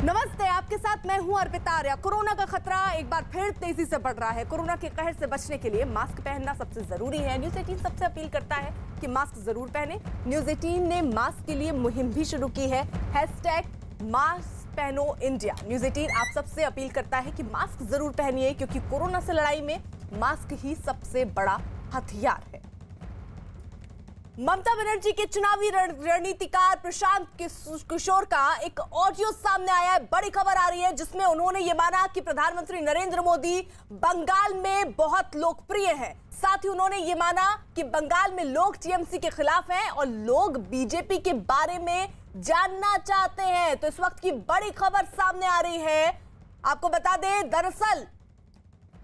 नमस्ते, आपके साथ मैं हूं अर्पिता आर्या। कोरोना का खतरा एक बार फिर तेजी से बढ़ रहा है। कोरोना के कहर से बचने के लिए मास्क पहनना सबसे जरूरी है। न्यूज़ 18 सबसे अपील करता है कि मास्क जरूर पहने। न्यूज़ 18 ने मास्क के लिए मुहिम भी शुरू की है, #मास्क पहनो इंडिया। न्यूज़ 18 आप सबसे अपील करता है कि मास्क जरूर पहनिए, क्योंकि कोरोना से लड़ाई में मास्क ही सबसे बड़ा हथियार है। ममता बनर्जी के चुनावी रणनीतिकार प्रशांत किशोर का एक ऑडियो सामने आया है। बड़ी खबर आ रही है जिसमें उन्होंने ये माना कि प्रधानमंत्री नरेंद्र मोदी बंगाल में बहुत लोकप्रिय हैं। साथ ही उन्होंने ये माना कि बंगाल में लोग टीएमसी के खिलाफ हैं और लोग बीजेपी के बारे में जानना चाहते हैं। तो इस वक्त की बड़ी खबर सामने आ रही है। आपको बता दें, दरअसल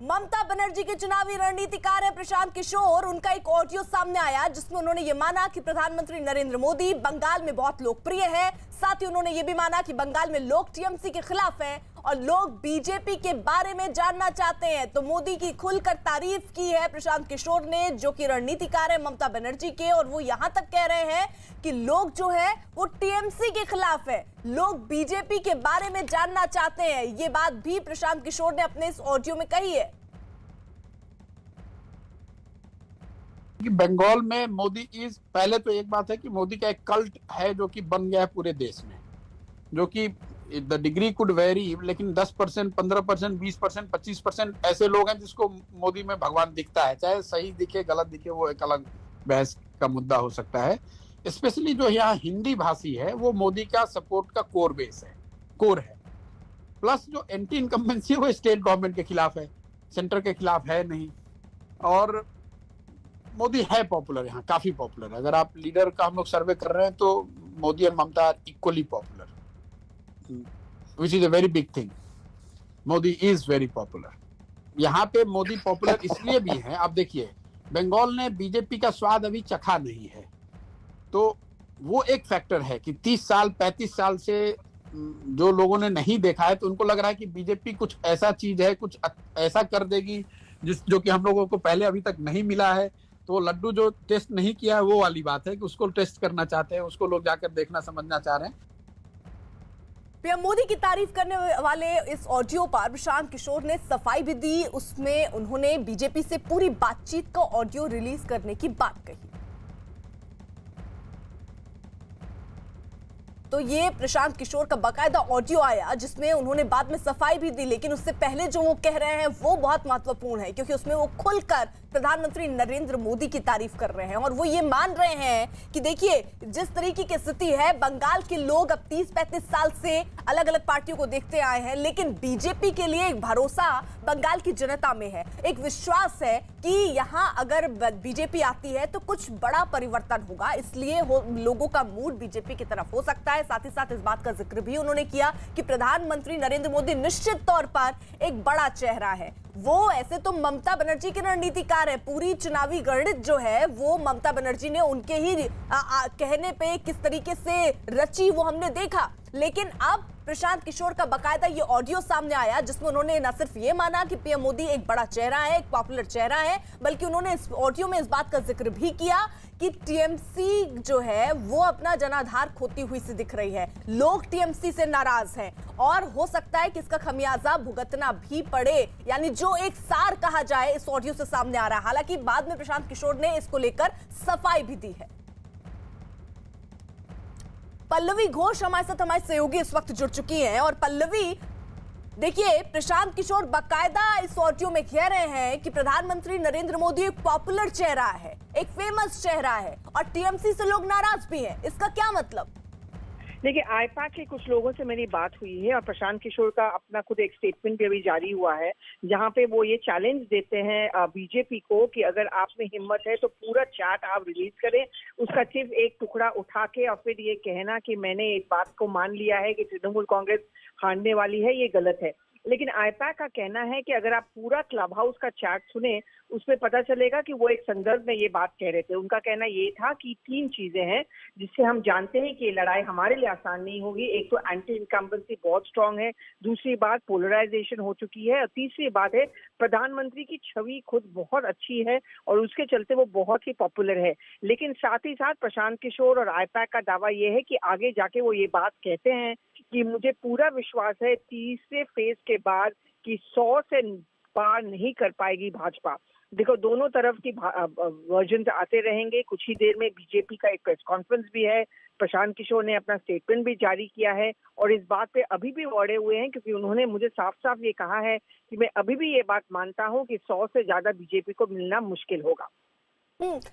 ममता बनर्जी के चुनावी रणनीतिकार है प्रशांत किशोर। उनका एक ऑडियो सामने आया जिसमें उन्होंने ये माना कि प्रधानमंत्री नरेंद्र मोदी बंगाल में बहुत लोकप्रिय है। साथ ही उन्होंने ये भी माना कि बंगाल में लोग टीएमसी के खिलाफ हैं और लोग बीजेपी के बारे में जानना चाहते हैं। तो मोदी की खुलकर तारीफ की है प्रशांत किशोर ने, जो कि रणनीतिकार है ममता बनर्जी के, और वो यहां तक कह रहे हैं कि लोग जो है वो टीएमसी के खिलाफ है, लोग बीजेपी के बारे में जानना चाहते हैं। ये बात भी प्रशांत किशोर ने अपने इस ऑडियो में कही है कि बंगाल में मोदी पहले तो एक बात है कि मोदी का एक कल्ट है जो कि बन गया है पूरे देश में, जो कि द डिग्री कुड वेरी, लेकिन 10%, 15%, 20%, 25% ऐसे लोग हैं जिसको मोदी में भगवान दिखता है। चाहे सही दिखे गलत दिखे, वो एक अलग बहस का मुद्दा हो सकता है। स्पेशली जो यहाँ हिंदी भाषी है वो मोदी का सपोर्ट का कोर है। प्लस जो एंटी इनकम्बेंसी है वो स्टेट गवर्नमेंट के खिलाफ है, सेंटर के खिलाफ है नहीं। और मोदी है पॉपुलर, यहाँ काफी पॉपुलर है। अगर आप लीडर का हम लोग सर्वे कर रहे हैं तो मोदी और Mamata are equally popular, which is a very big thing. Modi is very popular. यहाँ पे मोदी पॉपुलर इसलिए भी है, आप देखिए बंगाल ने बीजेपी का स्वाद अभी चखा नहीं है, तो वो एक फैक्टर है कि 30 साल 35 साल से जो लोगों ने नहीं देखा है, तो उनको लग रहा है कि बीजेपी कुछ ऐसा चीज है, कुछ ऐसा कर देगी जो कि हम लोगों को पहले अभी तक नहीं मिला है। तो वो लड्डू जो टेस्ट नहीं किया है, वो वाली बात है कि उसको टेस्ट करना चाहते हैं, उसको लोग जाकर देखना समझना चाह रहे हैं। पीएम मोदी की तारीफ करने वाले इस ऑडियो पर प्रशांत किशोर ने सफाई भी दी। उसमें उन्होंने बीजेपी से पूरी बातचीत का ऑडियो रिलीज करने की बात कही। तो ये प्रशांत किशोर का बाकायदा ऑडियो आया जिसमें उन्होंने बाद में सफाई भी दी, लेकिन उससे पहले जो वो कह रहे हैं वो बहुत महत्वपूर्ण है, क्योंकि उसमें वो खुलकर प्रधानमंत्री नरेंद्र मोदी की तारीफ कर रहे हैं। और वो ये मान रहे हैं कि देखिए, जिस तरीके की स्थिति है, बंगाल के लोग अब 30-35 साल से अलग अलग पार्टियों को देखते आए हैं, लेकिन बीजेपी के लिए एक भरोसा बंगाल की जनता में है, एक विश्वास है कि यहाँ अगर बीजेपी आती है तो कुछ बड़ा परिवर्तन होगा। इसलिए लोगों का मूड बीजेपी की तरफ हो सकता है। साथ ही साथ इस बात का जिक्र भी उन्होंने किया कि प्रधानमंत्री नरेंद्र मोदी निश्चित तौर पर एक बड़ा चेहरा है। वो ऐसे तो ममता बनर्जी के रणनीतिकार है, पूरी चुनावी गणित जो है वो ममता बनर्जी ने उनके ही कहने पे किस तरीके से रची वो हमने देखा। लेकिन अब प्रशांत किशोर का बकायदा ये ऑडियो सामने आया जिसमें उन्होंने न सिर्फ ये माना कि पीएम मोदी एक बड़ा चेहरा है, एक पॉपुलर चेहरा है, बल्कि उन्होंने इस ऑडियो में इस बात का जिक्र भी किया कि टीएमसी जो है वो अपना जनाधार खोती हुई सी दिख रही है। लोग टीएमसी से नाराज हैं और हो सकता है कि इसका खमियाजा भुगतना भी पड़े, यानी जो एक सार कहा जाए इस ऑडियो से सामने आ रहा है। हालांकि बाद में प्रशांत किशोर ने इसको लेकर सफाई भी दी है। पल्लवी घोष हमारे साथ, हमारे सहयोगी इस वक्त जुड़ चुकी हैं। और पल्लवी, देखिए, प्रशांत किशोर बाकायदा इस ऑडियो में कह रहे हैं कि प्रधानमंत्री नरेंद्र मोदी एक पॉपुलर चेहरा है, एक फेमस चेहरा है, और टीएमसी से लोग नाराज भी हैं। इसका क्या मतलब? देखिए, आईपैक के कुछ लोगों से मेरी बात हुई है और प्रशांत किशोर का अपना खुद एक स्टेटमेंट भी अभी जारी हुआ है, जहां पे वो ये चैलेंज देते हैं बीजेपी को कि अगर आप में हिम्मत है तो पूरा चैट आप रिलीज करें, उसका सिर्फ एक टुकड़ा उठा के और फिर ये कहना कि मैंने इस बात को मान लिया है कि तृणमूल कांग्रेस हारने वाली है, ये गलत है। लेकिन आईपैक का कहना है कि अगर आप पूरा क्लब हाउस का चैट सुने, उसमें पता चलेगा कि वो एक संदर्भ में ये बात कह रहे थे। उनका कहना ये था कि 3 चीजें हैं जिससे हम जानते हैं कि ये लड़ाई हमारे लिए आसान नहीं होगी। एक तो एंटी इनकम्बेंसी बहुत स्ट्रांग है, दूसरी बात पोलराइजेशन हो चुकी है, और तीसरी बात है प्रधानमंत्री की छवि खुद बहुत अच्छी है और उसके चलते वो बहुत ही पॉपुलर है। लेकिन साथ ही साथ प्रशांत किशोर और आईपैक का दावा ये है कि आगे जाके वो ये बात कहते हैं कि मुझे पूरा विश्वास है तीसरे फेज के बाद कि 100 से पार नहीं कर पाएगी भाजपा। देखो, दोनों तरफ की वर्जन आते रहेंगे। कुछ ही देर में बीजेपी का एक प्रेस कॉन्फ्रेंस भी है, प्रशांत किशोर ने अपना स्टेटमेंट भी जारी किया है और इस बात पे अभी भी अड़े हुए हैं, क्योंकि उन्होंने मुझे साफ साफ ये कहा है कि मैं अभी भी ये बात मानता हूं कि 100 से ज्यादा बीजेपी को मिलना मुश्किल होगा।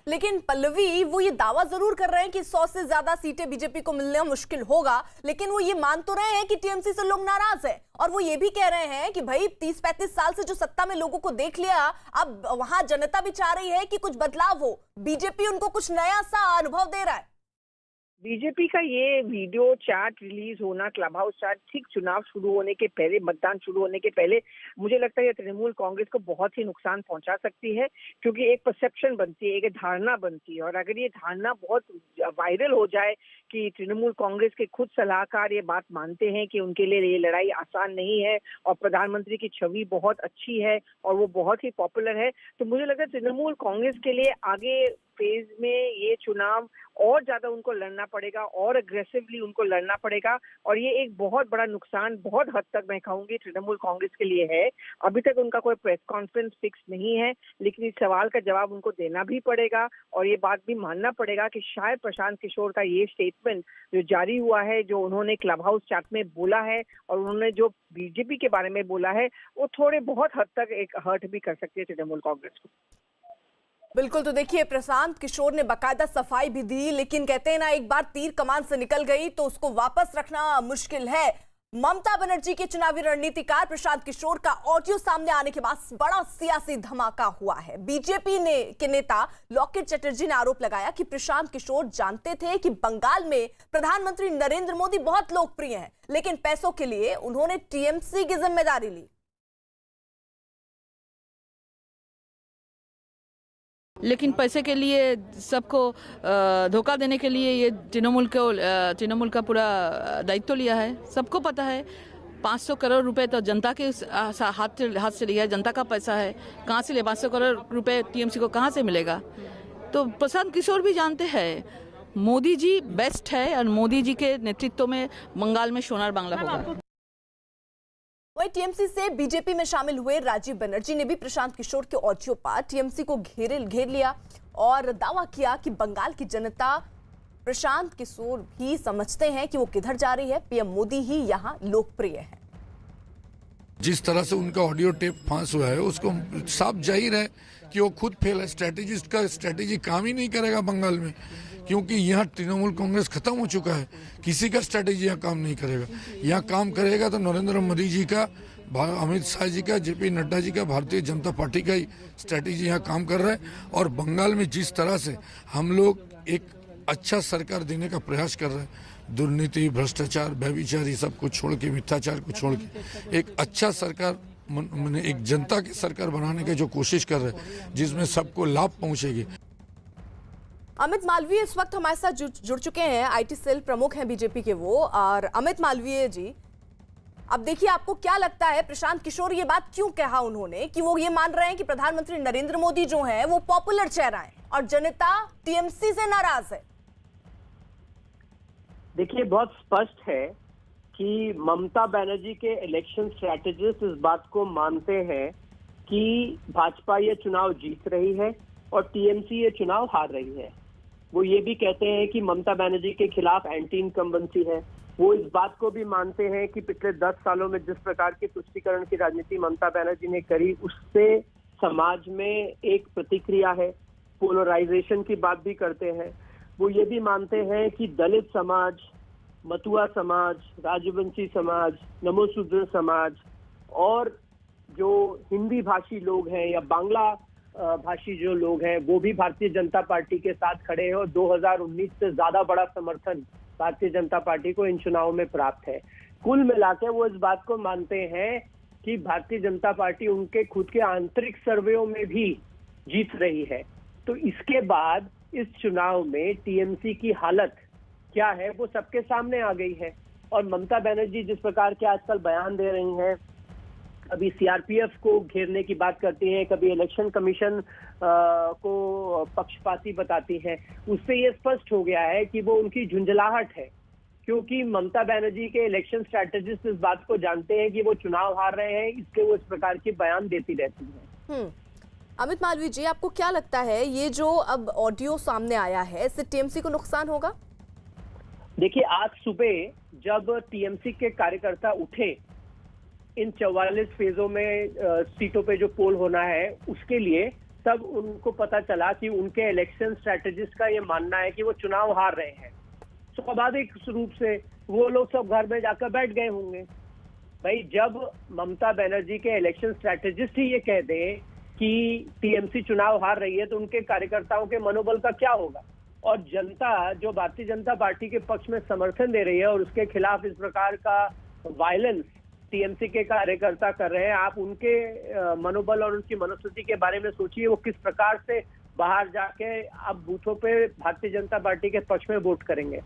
लेकिन पल्लवी, वो ये दावा जरूर कर रहे हैं कि 100 से ज्यादा सीटें बीजेपी को मिलना मुश्किल होगा, लेकिन वो ये मान तो रहे हैं कि टीएमसी से लोग नाराज है और वो ये भी कह रहे हैं कि भाई 30-35 साल से जो सत्ता में लोगों को देख लिया, अब वहां जनता भी चाह रही है कि कुछ बदलाव हो। बीजेपी उनको कुछ नया सा अनुभव दे रहा है। बीजेपी का ये वीडियो चैट रिलीज होना, क्लब हाउस चैट, ठीक चुनाव शुरू होने के पहले, मतदान शुरू होने के पहले, मुझे लगता है तृणमूल कांग्रेस को बहुत ही नुकसान पहुंचा सकती है, क्योंकि एक परसेप्शन बनती है, एक धारणा बनती है। और अगर ये धारणा बहुत वायरल हो जाए कि तृणमूल कांग्रेस के खुद सलाहकार ये बात मानते हैं कि उनके लिए ये लड़ाई आसान नहीं है और प्रधानमंत्री की छवि बहुत अच्छी है और वो बहुत ही पॉपुलर है, तो मुझे लगता है तृणमूल कांग्रेस के लिए आगे फेज में ये चुनाव और ज्यादा उनको लड़ना पड़ेगा और अग्रेसिवली उनको लड़ना पड़ेगा। और ये एक बहुत बड़ा नुकसान बहुत हद तक मैं कहूंगी तृणमूल कांग्रेस के लिए है। अभी तक उनका कोई प्रेस कॉन्फ्रेंस फिक्स नहीं है, लेकिन इस सवाल का जवाब उनको देना भी पड़ेगा और ये बात भी मानना पड़ेगा कि शायद प्रशांत किशोर का ये स्टेटमेंट जो जारी हुआ है, जो उन्होंने क्लब हाउस चैट में बोला है और उन्होंने जो बीजेपी के बारे में बोला है, वो थोड़े बहुत हद तक एक हर्ट भी कर सकती है तृणमूल कांग्रेस को। बिल्कुल, तो देखिए, प्रशांत किशोर ने बाकायदा सफाई भी दी, लेकिन कहते हैं ना, एक बार तीर कमान से निकल गई तो उसको वापस रखना मुश्किल है। ममता बनर्जी के चुनावी रणनीतिकार प्रशांत किशोर का ऑडियो सामने आने के बाद बड़ा सियासी धमाका हुआ है। बीजेपी के नेता लॉकेट चटर्जी ने आरोप लगाया कि प्रशांत किशोर जानते थे कि बंगाल में प्रधानमंत्री नरेंद्र मोदी बहुत लोकप्रिय हैं, लेकिन पैसों के लिए उन्होंने टीएमसी की जिम्मेदारी ली। लेकिन पैसे के लिए सबको धोखा देने के लिए ये तृणमूल का पूरा दायित्व लिया है। सबको पता है 500 करोड़ रुपए तो जनता के हाथ से लिया है, जनता का पैसा है। कहाँ से ले 500 करोड़ रुपए टीएमसी को कहाँ से मिलेगा? तो प्रशांत किशोर भी जानते हैं मोदी जी बेस्ट है और मोदी जी के नेतृत्व में बंगाल में सोनार बांग्ला होगा। वहीं टीएमसी से बीजेपी में शामिल हुए राजीव बनर्जी ने भी प्रशांत किशोर के ऑडियो पर टीएमसी को घेर लिया और दावा किया कि बंगाल की जनता प्रशांत किशोर भी समझते हैं कि वो किधर जा रही है, पीएम मोदी ही यहां लोकप्रिय है। जिस तरह से उनका ऑडियो टेप फांस हुआ है, उसको साफ जाहिर है कि वो खुद फेल है। स्ट्रेटेजिस्ट का स्ट्रेटेजी काम ही नहीं करेगा बंगाल में, क्योंकि यहाँ तृणमूल कांग्रेस खत्म हो चुका है। किसी का स्ट्रेटेजी यहाँ काम नहीं करेगा। यहाँ काम करेगा तो नरेंद्र मोदी जी का, अमित शाह जी का, जेपी नड्डा जी का, भारतीय जनता पार्टी का ही स्ट्रेटेजी यहाँ काम कर रहा है। और बंगाल में जिस तरह से हम लोग एक अच्छा सरकार देने का प्रयास कर रहे हैं, दुर्नीति, भ्रष्टाचार, व्यभिचार, ये सब कुछ छोड़ के, मिथ्याचार को छोड़ के एक अच्छा सरकार, मैंने एक जनता की सरकार बनाने की जो कोशिश कर रहे हैं, जिसमें सबको लाभ पहुंचेगी। अमित मालवीय इस वक्त हमारे साथ जुड़ चुके हैं, आईटी सेल प्रमुख हैं बीजेपी के वो। और अमित मालवीय जी, अब देखिए, आपको क्या लगता है प्रशांत किशोर ये बात क्यों कहा उन्होंने कि वो ये मान रहे हैं कि प्रधानमंत्री नरेंद्र मोदी जो है वो पॉपुलर चेहरा है और जनता टीएमसी से नाराज है? देखिए, बहुत स्पष्ट है कि ममता बनर्जी के इलेक्शन स्ट्रैटेजिस्ट इस बात को मानते हैं कि भाजपा ये चुनाव जीत रही है और टीएमसी ये चुनाव हार रही है। वो ये भी कहते हैं कि ममता बनर्जी के खिलाफ एंटी इनकम्बेंसी है। वो इस बात को भी मानते हैं कि पिछले 10 सालों में जिस प्रकार की तुष्टीकरण की राजनीति ममता बनर्जी ने करी, उससे समाज में एक प्रतिक्रिया है। पोलराइजेशन की बात भी करते हैं। वो ये भी मानते हैं कि दलित समाज, मतुआ समाज, राजवंशी समाज, नमोशूद्र समाज और जो हिंदी भाषी लोग हैं या बांग्ला भाषी जो लोग हैं, वो भी भारतीय जनता पार्टी के साथ खड़े हैं और 2019 से ज्यादा बड़ा समर्थन भारतीय जनता पार्टी को इन चुनावों में प्राप्त है। कुल मिलाकर वो इस बात को मानते हैं कि भारतीय जनता पार्टी उनके खुद के आंतरिक सर्वेयों में भी जीत रही है। तो इसके बाद इस चुनाव में टीएमसी की हालत क्या है वो सबके सामने आ गई है। और ममता बनर्जी जिस प्रकार के आजकल बयान दे रही हैं, कभी सीआरपीएफ को घेरने की बात करती हैं, कभी इलेक्शन कमीशन को पक्षपाती बताती हैं, उससे ये स्पष्ट हो गया है कि वो उनकी झुंझलाहट है क्योंकि ममता बनर्जी के इलेक्शन स्ट्रैटेजिस्ट इस बात को जानते हैं कि वो चुनाव हार रहे हैं, इसलिए वो इस प्रकार के बयान देती रहती हैं। अमित मालवीय जी, आपको क्या लगता है ये जो अब ऑडियो सामने आया है इससे टीएमसी को नुकसान होगा? देखिए, आज सुबह जब टीएमसी के कार्यकर्ता उठे इन 44 फेजों में सीटों पे जो पोल होना है उसके लिए, तब उनको पता चला कि उनके इलेक्शन स्ट्रैटेजिस्ट का ये मानना है कि वो चुनाव हार रहे हैं। स्वाभाविक रूप से वो लोग सब घर में जाकर बैठ गए होंगे। भाई, जब ममता बनर्जी के इलेक्शन स्ट्रैटेजिस्ट ही ये कह दें कि टीएमसी चुनाव हार रही है तो उनके कार्यकर्ताओं के मनोबल का क्या होगा? और जनता जो भारतीय जनता पार्टी के पक्ष में समर्थन दे रही है और उसके खिलाफ इस प्रकार का वायलेंस टीएमसी के कार्यकर्ता कर रहे हैं, आप उनके मनोबल और उनकी मनोस्थिति के बारे में सोचिए। वो किस प्रकार से बाहर जाके अब बूथों पे भारतीय जनता पार्टी के पक्ष में वोट करेंगे।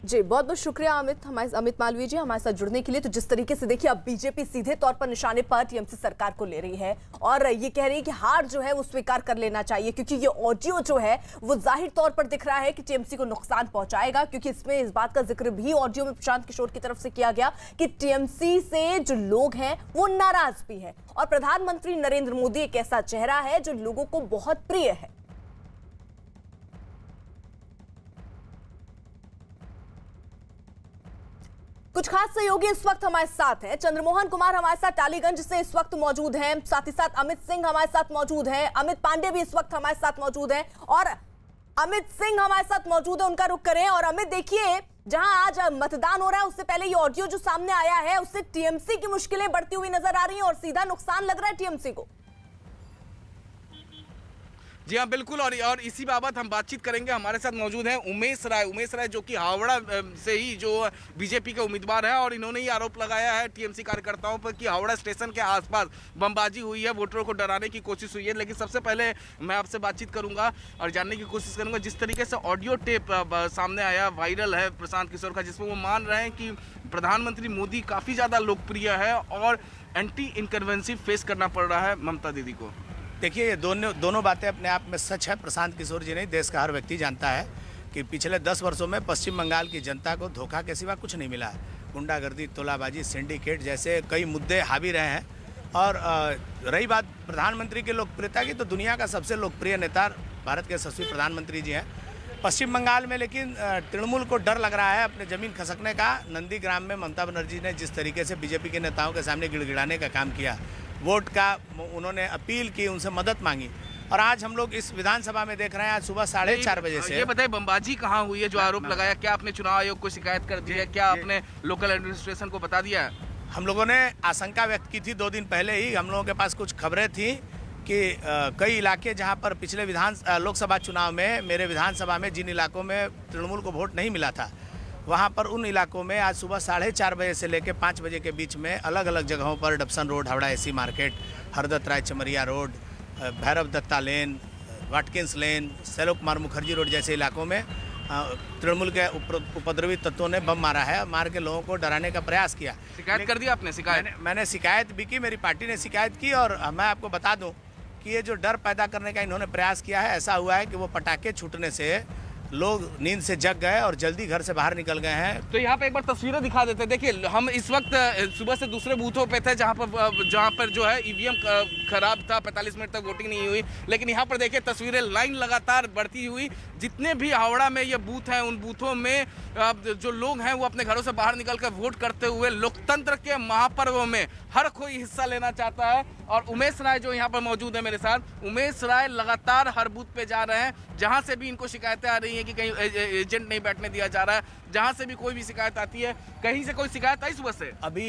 जी, बहुत बहुत शुक्रिया अमित मालवीय जी हमारे साथ जुड़ने के लिए। तो जिस तरीके से देखिए अब बीजेपी सीधे तौर पर निशाने पर टीएमसी सरकार को ले रही है और ये कह रही है कि हार जो है वो स्वीकार कर लेना चाहिए, क्योंकि ये ऑडियो जो है वो जाहिर तौर पर दिख रहा है कि टीएमसी को नुकसान पहुंचाएगा, क्योंकि इसमें इस बात का जिक्र भी ऑडियो में प्रशांत किशोर की तरफ से किया गया कि टीएमसी से जो लोग हैं वो नाराज भी है और प्रधानमंत्री नरेंद्र मोदी एक ऐसा चेहरा है जो लोगों को बहुत प्रिय है। कुछ खास सहयोगी इस वक्त हमारे साथ हैं। चंद्रमोहन कुमार हमारे साथ टालीगंज से इस वक्त मौजूद हैं, साथ ही साथ अमित सिंह हमारे साथ मौजूद हैं, अमित पांडे भी इस वक्त हमारे साथ मौजूद हैं और अमित सिंह हमारे साथ मौजूद है, उनका रुख करें। और अमित, देखिए जहां आज मतदान हो रहा है उससे पहले ये ऑडियो जो सामने आया है उससे टीएमसी की मुश्किलें बढ़ती हुई नजर आ रही हैं और सीधा नुकसान लग रहा है टीएमसी को। जी हाँ, बिल्कुल। और इसी बाबत हम बातचीत करेंगे। हमारे साथ मौजूद हैं उमेश राय जो कि हावड़ा से ही जो बीजेपी के उम्मीदवार हैं और इन्होंने ही आरोप लगाया है टीएमसी कार्यकर्ताओं पर कि हावड़ा स्टेशन के आसपास बमबाजी हुई है, वोटरों को डराने की कोशिश हुई है। लेकिन सबसे पहले मैं आपसे बातचीत करूंगा और जानने की कोशिश करूंगा जिस तरीके से ऑडियो टेप सामने आया, वायरल है प्रशांत किशोर का, जिसमें वो मान रहे हैं कि प्रधानमंत्री मोदी काफ़ी ज़्यादा लोकप्रिय है और एंटी इनकन्वेंसी फेस करना पड़ रहा है ममता दीदी को। देखिए, ये दोनों बातें अपने आप में सच है। प्रशांत किशोर जी नहीं, देश का हर व्यक्ति जानता है कि पिछले 10 वर्षों में पश्चिम बंगाल की जनता को धोखा के सिवा कुछ नहीं मिला है। गुंडागर्दी, तोलाबाजी, सिंडिकेट जैसे कई मुद्दे हावी रहे हैं। और रही बात प्रधानमंत्री की लोकप्रियता की, तो दुनिया का सबसे लोकप्रिय नेता भारत के यशस्वी प्रधानमंत्री जी हैं। पश्चिम बंगाल में लेकिन तृणमूल को डर लग रहा है अपने ज़मीन खसकने का। नंदीग्राम में ममता बनर्जी ने जिस तरीके से बीजेपी के नेताओं के सामने गिड़गिड़ाने का काम किया, वोट का उन्होंने अपील की, उनसे मदद मांगी। और आज हम लोग इस विधानसभा में देख रहे हैं, आज सुबह 4:30 बजे से। ये बताइए, बमबाजी कहाँ हुई है जो आरोप लगाया? क्या आपने चुनाव आयोग को शिकायत कर दी है? क्या आपने लोकल एडमिनिस्ट्रेशन को बता दिया है? हम लोगों ने आशंका व्यक्त की थी 2 दिन पहले ही। हम लोगों के पास कुछ खबरें थी कि कई इलाके जहां पर पिछले लोकसभा चुनाव में मेरे विधानसभा में जिन इलाकों में तृणमूल को वोट नहीं मिला था, वहां पर उन इलाकों में आज सुबह 4:30 बजे से लेकर 5 बजे के बीच में अलग अलग जगहों पर Dobson road, Howrah AC market, Hardatt Rai Chamaria road, Bhairav Datta lane, Watkins lane, Shailo Kumar Mukherjee road जैसे इलाकों में तृणमूल के उपद्रवी तत्वों ने बम मारा है, मार के लोगों को डराने का प्रयास किया। शिकायत कर दी आपने? मैंने शिकायत भी की, मेरी पार्टी ने शिकायत की। और मैं आपको बता दूं कि ये जो डर पैदा करने का इन्होंने प्रयास किया है, ऐसा हुआ है कि वो पटाखे छूटने से लोग नींद से जग गए और जल्दी घर से बाहर निकल गए हैं। तो यहाँ पे एक बार तस्वीरें दिखा देते हैं। देखिए, हम इस वक्त सुबह से दूसरे बूथों पे थे जहाँ पर जो है ईवीएम खराब था, 45 मिनट तक वोटिंग नहीं हुई। लेकिन यहाँ पर देखिए तस्वीरें, लाइन लगातार बढ़ती हुई। जितने भी हावड़ा में ये बूथ हैं उन बूथों में जो लोग हैं वो अपने घरों से बाहर निकलकर वोट करते हुए लोकतंत्र के महापर्व में हर कोई हिस्सा लेना चाहता है। और उमेश राय जो यहाँ पर मौजूद है मेरे साथ, उमेश राय लगातार हर बूथ पे जा रहे हैं जहाँ से भी इनको शिकायतें आ रही हैं कि कहीं एजेंट नहीं बैठने दिया जा रहा है। जहाँ से भी कोई भी शिकायत आती है, कहीं से कोई शिकायत आई सुबह से? अभी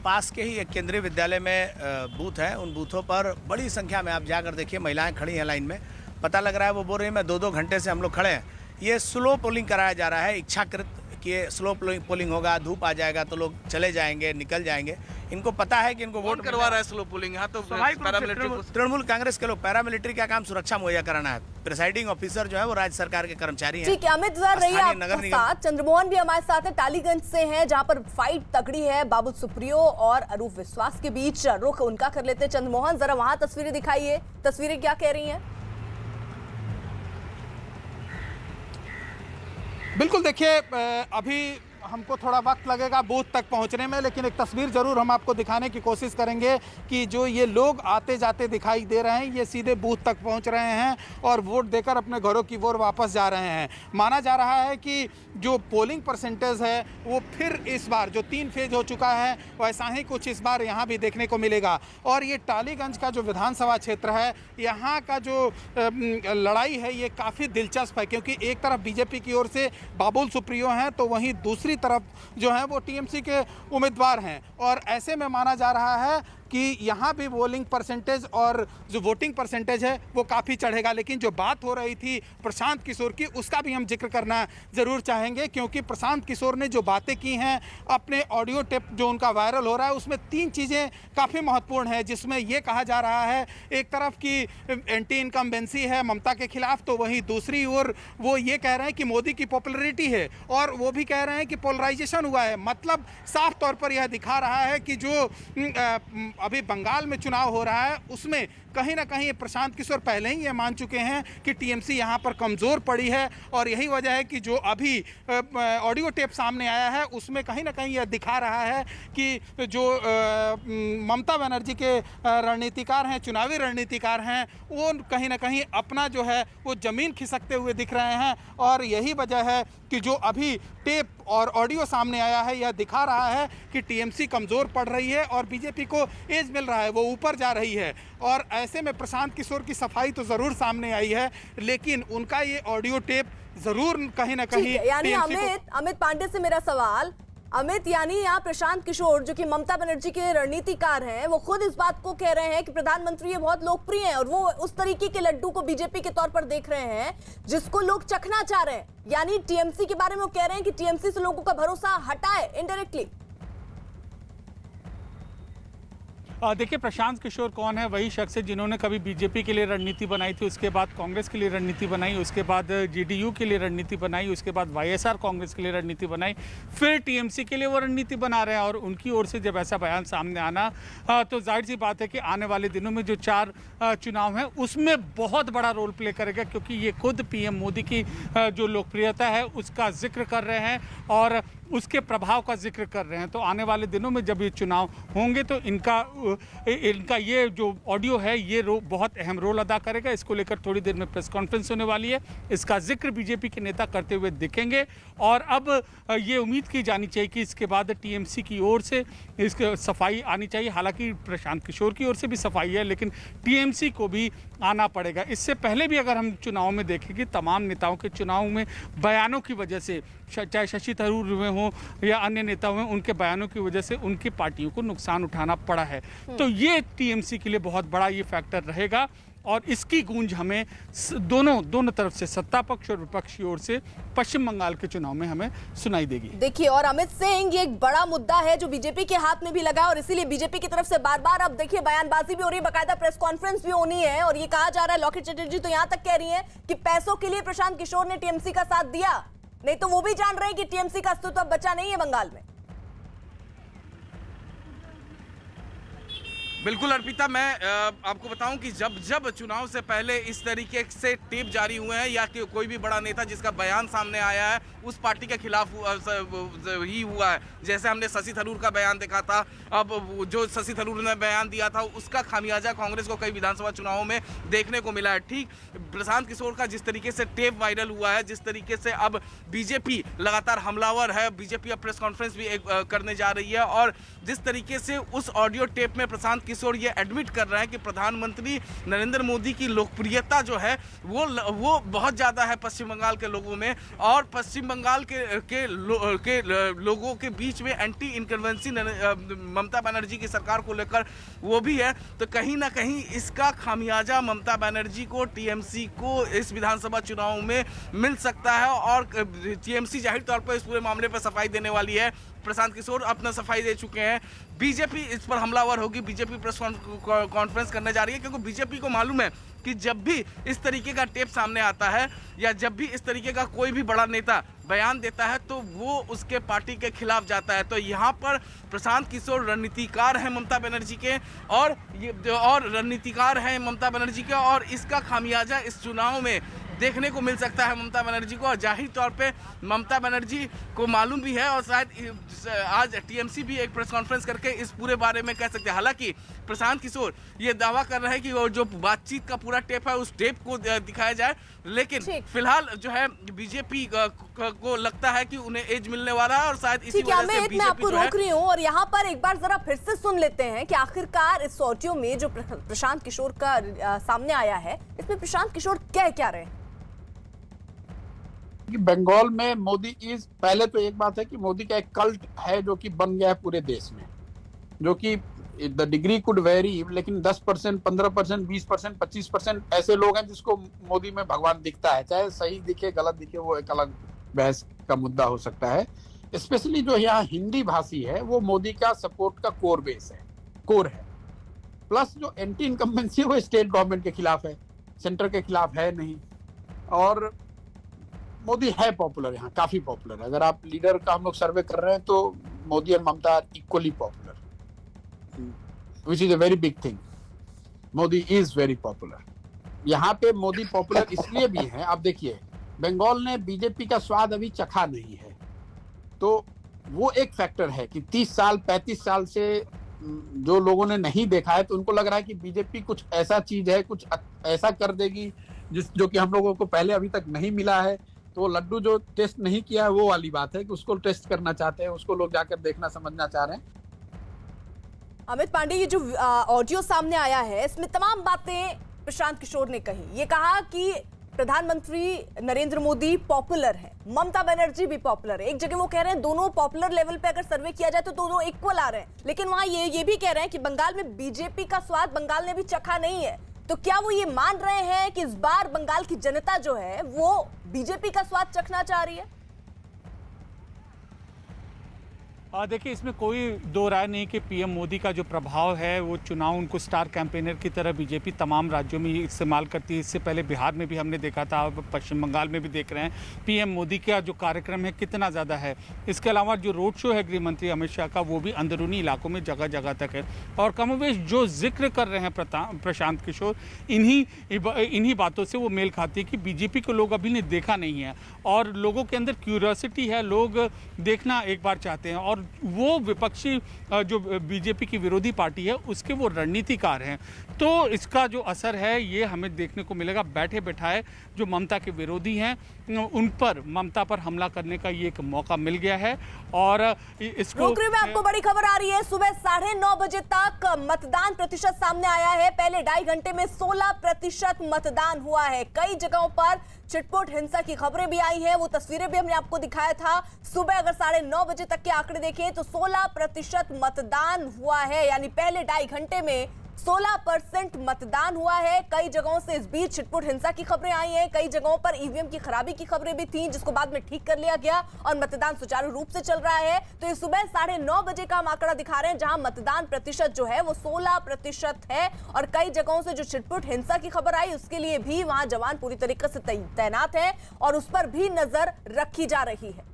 पास के ही एक केंद्रीय विद्यालय में बूथ है, उन बूथों पर बड़ी संख्या में आप जाकर देखिए, महिलाएं खड़ी हैं लाइन में। पता लग रहा है वो बोल रही है मैं 2-2 घंटे से हम लोग खड़े हैं। ये स्लो पोलिंग कराया जा रहा है, इच्छाकृत कि स्लो पोलिंग होगा, धूप आ जाएगा तो लोग चले जाएंगे, निकल जाएंगे। इनको पता है कि इनको वोट करवा रहा है स्लो पोलिंग। यहाँ तो तृणमूल कांग्रेस के लोग, पैरामिलिट्री का काम सुरक्षा मुहैया कराना है। प्रिसाइडिंग ऑफिसर जो है वो राज्य सरकार के कर्मचारी हैं। ठीक है, अमित रही आपके साथ। चंद्रमोहन भी हमारे साथ है, टालीगंज से हैं, जहां पर फाइट तगड़ी है बाबुल सुप्रियो और अरूप विश्वास के बीच। रुख उनका कर लेते हैं। चंद्रमोहन, जरा वहां तस्वीरें दिखाइए, तस्वीरें क्या कह रही हैं? बिल्कुल, देखिए अभी हमको थोड़ा वक्त लगेगा बूथ तक पहुंचने में, लेकिन एक तस्वीर जरूर हम आपको दिखाने की कोशिश करेंगे कि जो ये लोग आते जाते दिखाई दे रहे हैं ये सीधे बूथ तक पहुंच रहे हैं और वोट देकर अपने घरों की ओर वापस जा रहे हैं। माना जा रहा है कि जो पोलिंग परसेंटेज है वो फिर इस बार जो 3 फेज हो चुका है वैसा ही कुछ इस बार यहाँ भी देखने को मिलेगा। और ये टालीगंज का जो विधानसभा क्षेत्र है, यहाँ का जो लड़ाई है ये काफ़ी दिलचस्प है, क्योंकि एक तरफ बीजेपी की ओर से बाबुल सुप्रियो हैं तो वहीं दूसरी तरफ जो है वो टीएमसी के उम्मीदवार हैं। और ऐसे में माना जा रहा है कि यहाँ भी पोलिंग परसेंटेज और जो वोटिंग परसेंटेज है वो काफ़ी चढ़ेगा। लेकिन जो बात हो रही थी प्रशांत किशोर की, उसका भी हम जिक्र करना ज़रूर चाहेंगे, क्योंकि प्रशांत किशोर ने जो बातें की हैं अपने ऑडियो टेप जो उनका वायरल हो रहा है उसमें 3 चीज़ें काफ़ी महत्वपूर्ण है, जिसमें ये कहा जा रहा है एक तरफ की एंटी इनकम्बेंसी है ममता के खिलाफ, तो वहीं दूसरी ओर वो ये कह रहे हैं कि मोदी की पॉपुलैरिटी है, और वो भी कह रहे हैं कि पोलराइजेशन हुआ है। मतलब साफ तौर पर यह दिखा रहा है कि जो अभी बंगाल में चुनाव हो रहा है उसमें कहीं ना कहीं प्रशांत किशोर पहले ही ये मान चुके हैं कि टीएमसी यहाँ पर कमज़ोर पड़ी है। और यही वजह है कि जो अभी ऑडियो टेप सामने आया है उसमें कहीं ना कहीं यह दिखा रहा है कि जो ममता बनर्जी के रणनीतिकार हैं, चुनावी रणनीतिकार हैं, वो कहीं ना कहीं अपना जो है वो ज़मीन खिसकते हुए दिख रहे हैं। और यही वजह है कि जो अभी टेप और ऑडियो सामने आया है यह दिखा रहा है कि टीएमसी कमज़ोर पड़ रही है और बीजेपी को एज मिल रहा है, वो ऊपर जा रही है। और ऐसे में प्रशांत किशोर की सफाई तो ज़रूर सामने आई है, लेकिन उनका ये ऑडियो टेप ज़रूर कहीं ना कहीं यानी अमित पांडे से मेरा सवाल, अमित यानी यहाँ प्रशांत किशोर जो कि ममता बनर्जी के रणनीतिकार हैं वो खुद इस बात को कह रहे हैं कि प्रधानमंत्री ये बहुत लोकप्रिय हैं और वो उस तरीके के लड्डू को बीजेपी के तौर पर देख रहे हैं जिसको लोग चखना चाह रहे हैं। यानी टीएमसी के बारे में वो कह रहे हैं कि टीएमसी से लोगों का भरोसा हटाए इनडायरेक्टली। देखिए, प्रशांत किशोर कौन है? वही शख्स है जिन्होंने कभी बीजेपी के लिए रणनीति बनाई थी, उसके बाद कांग्रेस के लिए रणनीति बनाई, उसके बाद जेडीयू के लिए रणनीति बनाई, उसके बाद वाईएसआर कांग्रेस के लिए रणनीति बनाई, फिर टीएमसी के लिए वो रणनीति बना रहे हैं। और उनकी ओर से जब ऐसा बयान सामने आना तो जाहिर सी बात है कि आने वाले दिनों में जो 4 चुनाव हैं उसमें बहुत बड़ा रोल प्ले करेगा, क्योंकि ये खुद पीएम मोदी की जो लोकप्रियता है उसका जिक्र कर रहे हैं और उसके प्रभाव का जिक्र कर रहे हैं। तो आने वाले दिनों में जब ये चुनाव होंगे तो इनका ये जो ऑडियो है ये बहुत अहम रोल अदा करेगा। इसको लेकर थोड़ी देर में प्रेस कॉन्फ्रेंस होने वाली है, इसका जिक्र बीजेपी के नेता करते हुए दिखेंगे। और अब ये उम्मीद की जानी चाहिए कि इसके बाद टीएमसी की ओर से इसकी सफाई आनी चाहिए। हालांकि प्रशांत किशोर की ओर से भी सफाई है, लेकिन टीएमसी को भी आना पड़ेगा। इससे पहले भी अगर हम चुनाव में देखें कि तमाम नेताओं के चुनाव में बयानों की वजह से, चाहे शशि थरूर हुए हों या अन्य नेता हुए, उनके बयानों की वजह से उनकी पार्टियों को नुकसान उठाना पड़ा है। तो ये टीएमसी के लिए बहुत बड़ा ये फैक्टर रहेगा और इसकी गूंज हमें दोनों तरफ से, सत्ता पक्ष और विपक्ष की ओर से पश्चिम बंगाल के चुनाव में हमें सुनाई देगी। देखिए, और अमित सिंह ये एक बड़ा मुद्दा है जो बीजेपी के हाथ में भी लगा और इसीलिए बीजेपी की तरफ से बार-बार अब देखिए बयानबाजी भी हो रही है, बाकायदा प्रेस कॉन्फ्रेंस भी होनी है। और ये कहा जा रहा है, लॉकेट चैटर्जी तो यहां तक कह रही है कि पैसों के लिए प्रशांत किशोर ने टीएमसी का साथ दिया, नहीं तो वो भी जान रहे हैं कि टीएमसी का अस्तित्व अब बचा नहीं है बंगाल में। बिल्कुल अर्पिता, मैं आपको बताऊं कि जब चुनाव से पहले इस तरीके से टेप जारी हुए हैं या कि कोई भी बड़ा नेता जिसका बयान सामने आया है उस पार्टी के खिलाफ ही हुआ है। जैसे हमने शशि थरूर का बयान देखा था, अब जो शशि थरूर ने बयान दिया था उसका खामियाजा कांग्रेस को कई विधानसभा चुनावों में देखने को मिला है। ठीक प्रशांत किशोर का जिस तरीके से टेप वायरल हुआ है, जिस तरीके से अब बीजेपी लगातार हमलावर है, बीजेपी अब प्रेस कॉन्फ्रेंस भी करने जा रही है और जिस तरीके से उस ऑडियो टेप में प्रशांत किशोर ये एडमिट कर रहे हैं कि प्रधानमंत्री नरेंद्र मोदी की लोकप्रियता जो है वो बहुत ज़्यादा है पश्चिम बंगाल के लोगों में, और पश्चिम बंगाल के लोगों के बीच में एंटी इनकम्बेंसी ममता बनर्जी की सरकार को लेकर वो भी है। तो कहीं ना कहीं इसका खामियाजा ममता बनर्जी को, टीएमसी को इस विधानसभा चुनाव में मिल सकता है और टीएमसी जाहिर तौर पर इस पूरे मामले पर सफाई देने वाली है। प्रशांत किशोर अपना सफाई दे चुके हैं, बीजेपी इस पर हमलावर होगी, बीजेपी प्रेस कॉन्फ्रेंस करने जा रही है, क्योंकि बीजेपी को मालूम है कि जब भी इस तरीके का टेप सामने आता है या जब भी इस तरीके का कोई भी बड़ा नेता बयान देता है तो वो उसके पार्टी के खिलाफ जाता है। तो यहाँ पर प्रशांत किशोर रणनीतिकार हैं ममता बनर्जी के और रणनीतिकार हैं ममता बनर्जी के, और इसका खामियाजा इस चुनाव में देखने को मिल सकता है ममता बनर्जी को। और जाहिर तौर पे ममता बनर्जी को मालूम भी है और शायद आज टीएमसी भी एक प्रेस कॉन्फ्रेंस करके इस पूरे बारे में कह सकते हैं। हालांकि प्रशांत किशोर ये दावा कर रहे हैं कि वो जो बातचीत का पूरा टेप है उस टेप को दिखाया जाए, लेकिन फिलहाल जो है बीजेपी को लगता है कि उन्हें एज मिलने वाला है और शायद इसी वजह से बीजेपी मैं आपको रोक रही हूँ और यहाँ पर एक बार जरा फिर से सुन लेते हैं कि आखिरकार इस ऑडियो में जो प्रशांत किशोर का सामने आया है, इसमें प्रशांत किशोर क्या रहे हैं। बंगाल में मोदी इज, पहले तो एक बात है कि मोदी का एक कल्ट है जो कि बन गया है पूरे देश में, जो कि द डिग्री कुड वेरी, लेकिन 10%, 15%, 20%, 25% ऐसे लोग हैं जिसको मोदी में भगवान दिखता है। चाहे सही दिखे गलत दिखे वो एक अलग बहस का मुद्दा हो सकता है। स्पेशली जो यहाँ हिंदी भाषी है वो मोदी का सपोर्ट का कोर है। प्लस जो एंटी इनकम्बेंसी है वो स्टेट गवर्नमेंट के खिलाफ है, सेंटर के खिलाफ है नहीं। और मोदी है पॉपुलर, यहाँ काफी पॉपुलर है। अगर आप लीडर का हम लोग सर्वे कर रहे हैं तो मोदी और Mamata are equally popular, which is a very big thing. Modi is very popular. यहाँ पे मोदी पॉपुलर इसलिए भी है, आप देखिए बंगाल ने बीजेपी का स्वाद अभी चखा नहीं है, तो वो एक फैक्टर है कि 30 साल 35 साल से जो लोगों ने नहीं देखा है, तो उनको लग रहा है कि बीजेपी कुछ ऐसा चीज है, कुछ ऐसा कर देगी जो कि हम लोगों को पहले अभी तक नहीं मिला है। तो लड्डू जो टेस्ट नहीं किया है वो वाली बात है कि उसको टेस्ट करना चाहते हैं, उसको लोग जाकर देखना समझना चाह रहे हैं। अमित पांडे, ये जो ऑडियो सामने आया है इसमें तमाम बातें प्रशांत किशोर ने कही। ये कहा कि प्रधानमंत्री नरेंद्र मोदी पॉपुलर है, ममता बनर्जी भी पॉपुलर है। एक जगह वो कह रहे हैं दोनों पॉपुलर लेवल पे अगर सर्वे किया जाए तो दोनों इक्वल आ रहे हैं, लेकिन वहां ये भी कह रहे हैं कि बंगाल में बीजेपी का स्वाद बंगाल ने भी चखा नहीं है। तो क्या वो ये मान रहे हैं कि इस बार बंगाल की जनता जो है वो बीजेपी का स्वाद चखना चाह रही है? देखिए, इसमें कोई दो राय नहीं कि पीएम मोदी का जो प्रभाव है वो चुनाव उनको स्टार कैंपेनर की तरह बीजेपी तमाम राज्यों में इस्तेमाल करती है। इससे पहले बिहार में भी हमने देखा था, पश्चिम बंगाल में भी देख रहे हैं पीएम मोदी का जो कार्यक्रम है कितना ज़्यादा है। इसके अलावा जो रोड शो है गृह मंत्री अमित शाह का, वो भी अंदरूनी इलाकों में जगह जगह तक है। और कमोवेश जो जिक्र कर रहे हैं प्रशांत किशोर, इन्हीं बातों से वो मेल खाती है कि बीजेपी को लोग अभी ने देखा नहीं है और लोगों के अंदर क्यूरियोसिटी है, लोग देखना एक बार चाहते हैं। और वो विपक्षी जो बीजेपी की विरोधी पार्टी है उसके वो रणनीतिकार हैं। तो इसका जो असर है ये हमें देखने को मिलेगा। बैठे बैठाए जो ममता के विरोधी हैं उन पर, ममता पर हमला करने का ये एक मौका मिल गया है। और इसको रोकरी में आपको बड़ी खबर आ रही है। सुबह 9:30 बजे तक मतदान प्रतिशत सामने आया है। पहले 2.5 घंटे में 16% मतदान हुआ है। कई जगहों पर छिटपुट हिंसा की खबरें भी आई हैं, वो तस्वीरें भी हमने आपको दिखाया था। सुबह अगर 9:30 बजे तक के आंकड़े देखें तो 16% मतदान हुआ है, यानी पहले 2.5 घंटे में 16% मतदान हुआ है। कई जगहों से इस बीच छिटपुट हिंसा की खबरें आई हैं, कई जगहों पर ईवीएम की खराबी की खबरें भी थीं, जिसको बाद में ठीक कर लिया गया और मतदान सुचारू रूप से चल रहा है। तो ये सुबह 9:30 बजे का हम आंकड़ा दिखा रहे हैं, जहां मतदान प्रतिशत जो है वो 16% है। और कई जगहों से जो छिटपुट हिंसा की खबर आई उसके लिए भी वहां जवान पूरी तरीके से तैनात है और उस पर भी नजर रखी जा रही है।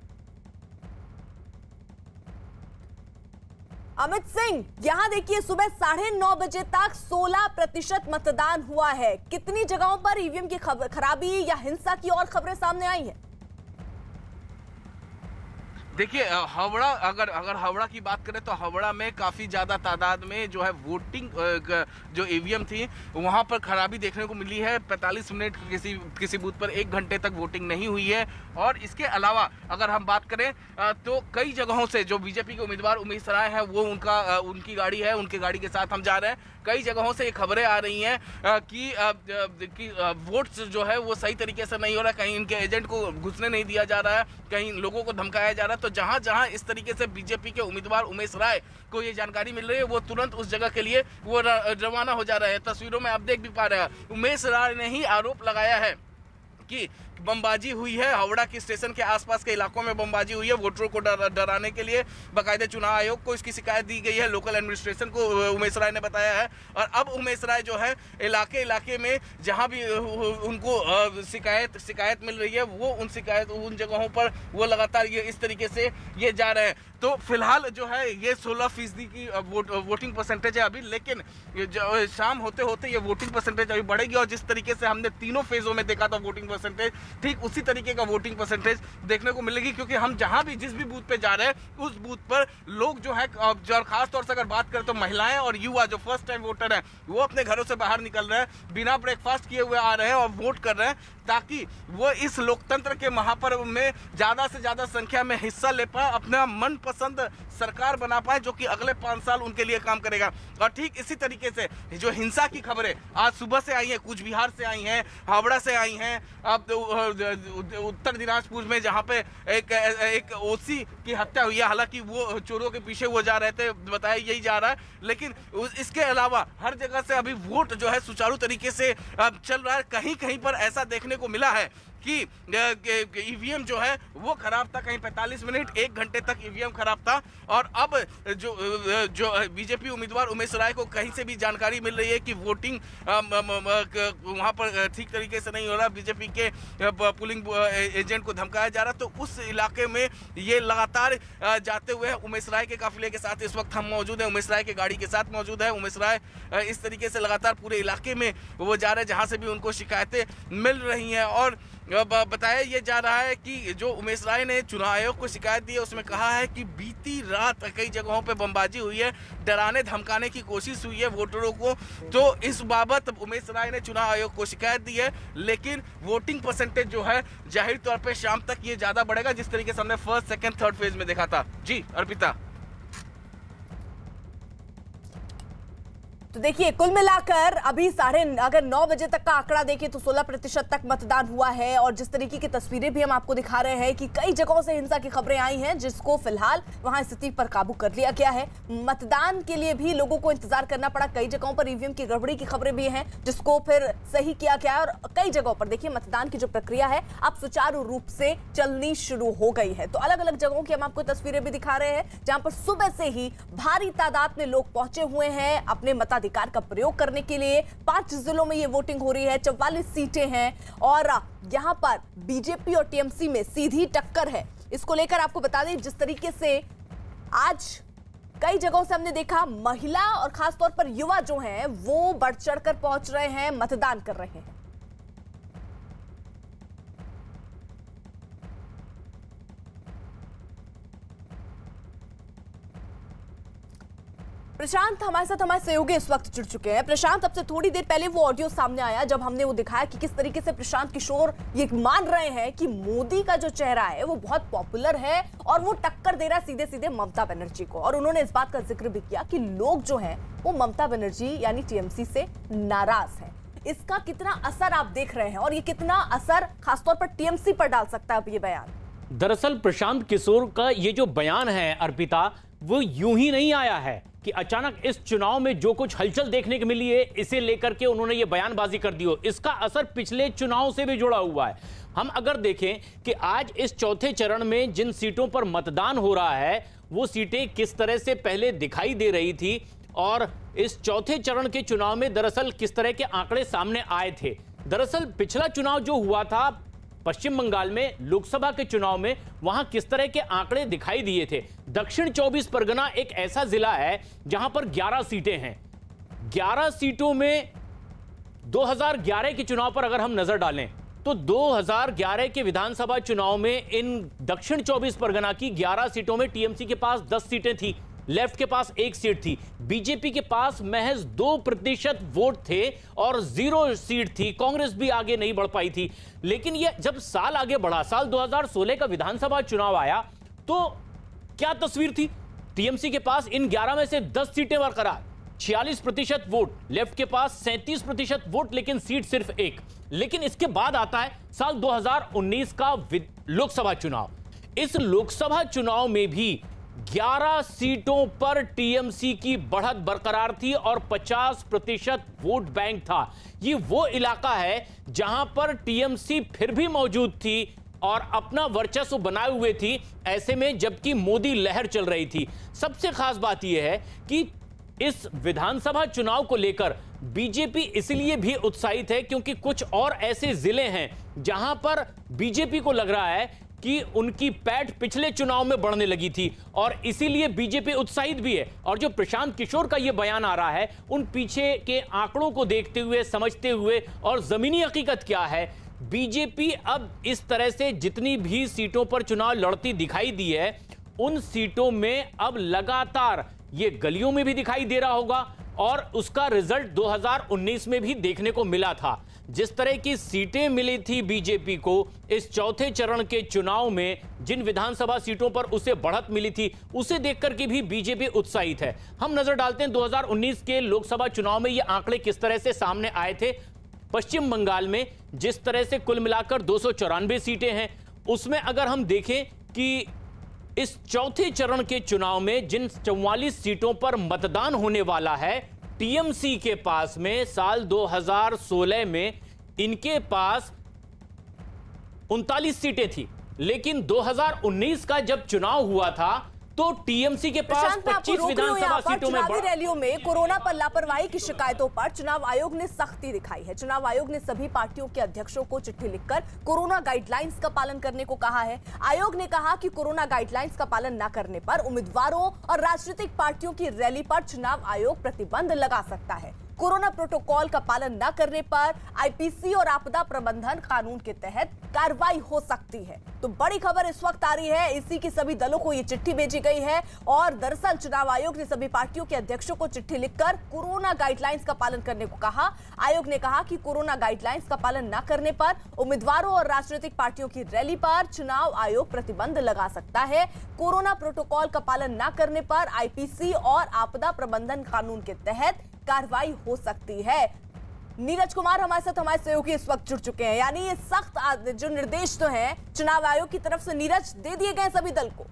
अमित सिंह, यहां देखिए सुबह 9:30 बजे तक 16% मतदान हुआ है। कितनी जगहों पर ईवीएम की खराबी या हिंसा की और खबरें सामने आई हैं? देखिए हावड़ा, अगर हावड़ा की बात करें तो हावड़ा में काफ़ी ज़्यादा तादाद में जो है वोटिंग जो ईवीएम थी वहाँ पर खराबी देखने को मिली है। 45 मिनट किसी बूथ पर 1 घंटे तक वोटिंग नहीं हुई है। और इसके अलावा अगर हम बात करें तो कई जगहों से जो बीजेपी के उम्मीदवार उमेश राय हैं वो उनकी गाड़ी है, उनके गाड़ी के साथ हम जा रहे हैं। कई जगहों से ये खबरें आ रही हैं कि वोट्स जो है वो सही तरीके से नहीं हो रहा, कहीं इनके एजेंट को घुसने नहीं दिया जा रहा है, कहीं लोगों को धमकाया जा रहा है। तो जहां जहां इस तरीके से बीजेपी के उम्मीदवार उमेश राय को ये जानकारी मिल रही है वो तुरंत उस जगह के लिए वो रवाना हो जा रहे हैं। तस्वीरों में आप देख भी पा रहे हैं, उमेश राय ने ही आरोप लगाया है कि बमबाजी हुई है, हावड़ा की स्टेशन के आसपास के इलाकों में बमबाजी हुई है वोटरों को डराने के लिए। बाकायदे चुनाव आयोग को इसकी शिकायत दी गई है, लोकल एडमिनिस्ट्रेशन को उमेश राय ने बताया है। और अब उमेश राय जो है इलाके में जहां भी उनको शिकायत मिल रही है वो उन जगहों पर वो लगातार ये इस तरीके से ये जा रहे हैं। तो फिलहाल जो है ये 16% की वोटिंग परसेंटेज है अभी, लेकिन शाम होते होते ये वोटिंग परसेंटेज अभी बढ़ेगी। और जिस तरीके से हमने तीनों फेजों में देखा था वोटिंग परसेंटेज, ठीक उसी तरीके का वोटिंग परसेंटेज देखने को मिलेगी। क्योंकि हम जहां भी जिस भी बूथ पे जा रहे हैं उस बूथ पर लोग जो है, और खास तौर से अगर बात करें तो महिलाएं और युवा जो फर्स्ट टाइम वोटर हैं वो अपने घरों से बाहर निकल रहे हैं, बिना ब्रेकफास्ट किए हुए आ रहे हैं और वोट कर रहे हैं, ताकि वो इस लोकतंत्र के महापर्व में ज्यादा से ज्यादा संख्या में हिस्सा ले पाए, अपना मनपसंद सरकार बना पाए जो कि अगले 5 साल उनके लिए काम करेगा। और ठीक इसी तरीके से जो हिंसा की खबरें आज सुबह से आई हैं, कूच बिहार से आई हैं, हावड़ा से आई हैं, अब उत्तर दिनाजपुर में जहां पे एक ओसी की हत्या हुई है, हालांकि वो चोरों के पीछे वो जा रहे थे, बताया यही जा रहा है। लेकिन इसके अलावा हर जगह से अभी वोट जो है सुचारू तरीके से चल रहा है। कहीं कहीं पर ऐसा देखने को मिला है कि ईवीएम जो है वो खराब था, कहीं 45 मिनट 1 घंटे तक ईवीएम खराब था। और अब जो बीजेपी उम्मीदवार उमेश राय को कहीं से भी जानकारी मिल रही है कि वोटिंग वहां पर ठीक तरीके से नहीं हो रहा, बीजेपी के पोलिंग एजेंट को धमकाया जा रहा, तो उस इलाके में ये लगातार जाते हुए उमेश राय के काफिले के साथ इस वक्त हम मौजूद हैं, उमेश राय के गाड़ी के साथ मौजूद है। उमेश राय इस तरीके से लगातार पूरे इलाके में वो जा रहे हैं जहां से भी उनको शिकायतें मिल रही हैं। और बताया ये जा रहा है कि जो उमेश राय ने चुनाव आयोग को शिकायत दी है उसमें कहा है कि बीती रात कई जगहों पे बमबाजी हुई है, डराने धमकाने की कोशिश हुई है वोटरों को। तो इस बाबत उमेश राय ने चुनाव आयोग को शिकायत दी है, लेकिन वोटिंग परसेंटेज जो है जाहिर तौर पे शाम तक ये ज्यादा बढ़ेगा, जिस तरीके से हमने फर्स्ट, सेकंड, थर्ड फेज में देखा था। जी अर्पिता। तो देखिए कुल मिलाकर अभी अगर 9 बजे तक का आंकड़ा देखें तो 16% तक मतदान हुआ है। और जिस तरीके की तस्वीरें भी हम आपको दिखा रहे हैं कि कई जगहों से हिंसा की खबरें आई हैं, जिसको फिलहाल वहां स्थिति पर काबू कर लिया गया है। मतदान के लिए भी लोगों को इंतजार करना पड़ा, कई जगहों पर ईवीएम की गड़बड़ी की खबरें भी हैं जिसको फिर सही किया गया है। और कई जगहों पर देखिए मतदान की जो प्रक्रिया है अब सुचारू रूप से चलनी शुरू हो गई है। तो अलग अलग जगहों की हम आपको तस्वीरें भी दिखा रहे हैं जहां पर सुबह से ही भारी तादाद में लोग पहुंचे हुए हैं अपने मताधिकार का प्रयोग करने के लिए। 5 जिलों में ये वोटिंग हो रही है, 44 सीटें हैं और यहां पर बीजेपी और टीएमसी में सीधी टक्कर है। इसको लेकर आपको बता दें जिस तरीके से आज कई जगहों से हमने देखा महिला और खासतौर पर युवा जो हैं वो बढ़ चढ़कर पहुंच रहे हैं, मतदान कर रहे हैं। प्रशांत हमारे साथ, हमारे सहयोगी इस वक्त जुड़ चुके हैं। प्रशांत, अब से थोड़ी देर पहले वो ऑडियो सामने आया जब हमने वो दिखाया कि किस तरीके से प्रशांत किशोर ये मान रहे हैं कि मोदी का जो चेहरा है वो बहुत पॉपुलर है और वो टक्कर दे रहा है सीधे सीधे ममता बनर्जी को। और उन्होंने इस बात का जिक्र भी किया कि लोग जो हैं वो ममता बनर्जी यानी टीएमसी से नाराज है। इसका कितना असर आप देख रहे हैं और ये कितना असर खासतौर पर टीएमसी पर डाल सकता है अब ये बयान? दरअसल प्रशांत किशोर का ये जो बयान है अर्पिता, वो यूं ही नहीं आया है कि अचानक इस चुनाव में जो कुछ हलचल देखने को मिली है इसे लेकर के उन्होंने ये बयानबाजी कर दी हो। इसका असर पिछले चुनाव से भी जुड़ा हुआ है। हम अगर देखें कि आज इस चौथे चरण में जिन सीटों पर मतदान हो रहा है वो सीटें किस तरह से पहले दिखाई दे रही थी और इस चौथे चरण के चुनाव में दरअसल किस तरह के आंकड़े सामने आए थे। दरअसल पिछला चुनाव जो हुआ था पश्चिम बंगाल में लोकसभा के चुनाव में, वहां किस तरह के आंकड़े दिखाई दिए थे। दक्षिण 24 परगना एक ऐसा जिला है जहां पर 11 सीटें हैं। 11 सीटों में 2011 के चुनाव पर अगर हम नजर डालें तो 2011 के विधानसभा चुनाव में इन दक्षिण 24 परगना की 11 सीटों में टीएमसी के पास 10 सीटें थी, लेफ्ट के पास 1 सीट थी, बीजेपी के पास महज 2% वोट थे और 0 सीट थी। कांग्रेस भी आगे नहीं बढ़ पाई थी। लेकिन ये जब साल आगे बढ़ा, साल 2016 का विधानसभा चुनाव आया तो क्या तस्वीर थी? टीएमसी के पास इन 11 में से 10 सीटें बरकरार, 46% वोट, लेफ्ट के पास 37% वोट, लेकिन सीट सिर्फ 1। लेकिन इसके बाद आता है साल 2019 का लोकसभा चुनाव। इस लोकसभा चुनाव में भी 11 सीटों पर टीएमसी की बढ़त बरकरार थी और 50% वोट बैंक था। ये वो इलाका है जहां पर टीएमसी फिर भी मौजूद थी और अपना वर्चस्व बनाए हुए थी, ऐसे में जबकि मोदी लहर चल रही थी। सबसे खास बात यह है कि इस विधानसभा चुनाव को लेकर बीजेपी इसलिए भी उत्साहित है क्योंकि कुछ और ऐसे जिले हैं जहां पर बीजेपी को लग रहा है कि उनकी पैठ पिछले चुनाव में बढ़ने लगी थी और इसीलिए बीजेपी उत्साहित भी है। और जो प्रशांत किशोर का यह बयान आ रहा है, उन पीछे के आंकड़ों को देखते हुए, समझते हुए और जमीनी हकीकत क्या है, बीजेपी अब इस तरह से जितनी भी सीटों पर चुनाव लड़ती दिखाई दी है, उन सीटों में अब लगातार ये गलियों में भी दिखाई दे रहा होगा और उसका रिजल्ट 2019 में भी देखने को मिला था। जिस तरह की सीटें मिली थी बीजेपी को इस चौथे चरण के चुनाव में, जिन विधानसभा सीटों पर उसे बढ़त मिली थी, उसे देख करके भी बीजेपी उत्साहित है। हम नजर डालते हैं 2019 के लोकसभा चुनाव में ये आंकड़े किस तरह से सामने आए थे। पश्चिम बंगाल में जिस तरह से कुल मिलाकर 294 सीटें हैं, उसमें अगर हम देखें कि इस चौथे चरण के चुनाव में जिन 44 सीटों पर मतदान होने वाला है, टीएमसी के पास में साल 2016 में इनके पास 39 सीटें थी, लेकिन 2019 का जब चुनाव हुआ था तो टीएमसी के पास 25 विधानसभा सीटों में चुनावी रैलियों में कोरोना पर लापरवाही की शिकायतों पर चुनाव आयोग ने सख्ती दिखाई है। चुनाव आयोग ने सभी पार्टियों के अध्यक्षों को चिट्ठी लिखकर कोरोना गाइडलाइंस का पालन करने को कहा है। आयोग ने कहा कि कोरोना गाइडलाइंस का पालन न करने पर उम्मीदवारों और राजनीतिक पार्टियों की रैली पर चुनाव आयोग प्रतिबंध लगा सकता है। कोरोना प्रोटोकॉल का पालन न करने पर आईपीसी और आपदा प्रबंधन कानून के तहत कार्रवाई हो सकती है। तो बड़ी खबर इस वक्त आ रही है, इसी की सभी दलों को ये चिट्ठी भेजी गई है और दरअसल चुनाव आयोग ने सभी पार्टियों के अध्यक्षों को चिट्ठी लिखकर कोरोना गाइडलाइंस का पालन करने को कहा। आयोग ने कहा कि कोरोना गाइडलाइंस का पालन न करने पर उम्मीदवारों और राजनीतिक पार्टियों की रैली पर चुनाव आयोग प्रतिबंध लगा सकता है। कोरोना प्रोटोकॉल का पालन न करने पर आईपीसी और आपदा प्रबंधन कानून के तहत कार्रवाई हो सकती है। नीरज कुमार हमारे साथ, हमारे सहयोगी इस वक्त जुड़ चुके हैं। यानी ये सख्त जो निर्देश तो हैं चुनाव आयोग की तरफ से नीरज दे दिए गए सभी दल को।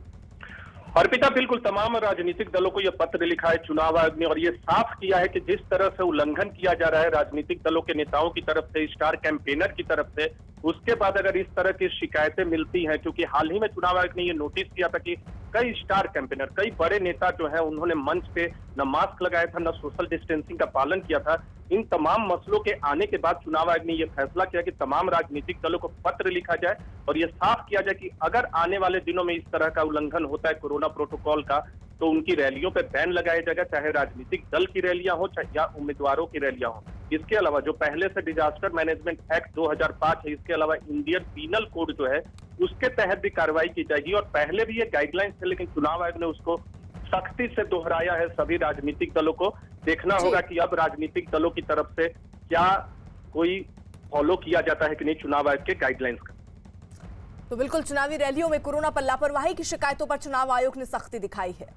अर्पिता, बिल्कुल तमाम राजनीतिक दलों को यह पत्र लिखा है चुनाव आयोग ने और ये साफ किया है कि जिस तरह से उल्लंघन किया जा रहा है राजनीतिक दलों के नेताओं की तरफ से, स्टार कैंपेनर की तरफ से, उसके बाद अगर इस तरह की शिकायतें मिलती हैं, क्योंकि हाल ही में चुनाव आयोग ने ये नोटिस किया था कि कई स्टार कैंपेनर, कई बड़े नेता जो है उन्होंने मंच पे न मास्क लगाया था, न सोशल डिस्टेंसिंग का पालन किया था। इन तमाम मसलों के आने के बाद चुनाव आयोग ने यह फैसला किया कि तमाम राजनीतिक दलों को पत्र लिखा जाए और यह साफ किया जाए कि अगर आने वाले दिनों में इस तरह का उल्लंघन होता है कोरोना प्रोटोकॉल का, तो उनकी रैलियों पर बैन लगाया जाएगा, चाहे राजनीतिक दल की रैलियां हो चाहे या उम्मीदवारों की रैलियां हो। इसके अलावा जो पहले से डिजास्टर मैनेजमेंट एक्ट 2005 है, इसके अलावा इंडियन पीनल कोड जो है उसके तहत भी कार्रवाई की जाएगी। और पहले भी ये गाइडलाइंस थे, लेकिन चुनाव आयोग ने उसको सख्ती से दोहराया है। सभी राजनीतिक दलों को देखना होगा कि अब राजनीतिक दलों की तरफ से क्या कोई फॉलो किया जाता है कि नहीं चुनाव आयोग के गाइडलाइंस का। तो बिल्कुल चुनावी रैलियों में कोरोना पर लापरवाही की शिकायतों पर चुनाव आयोग ने सख्ती दिखाई है।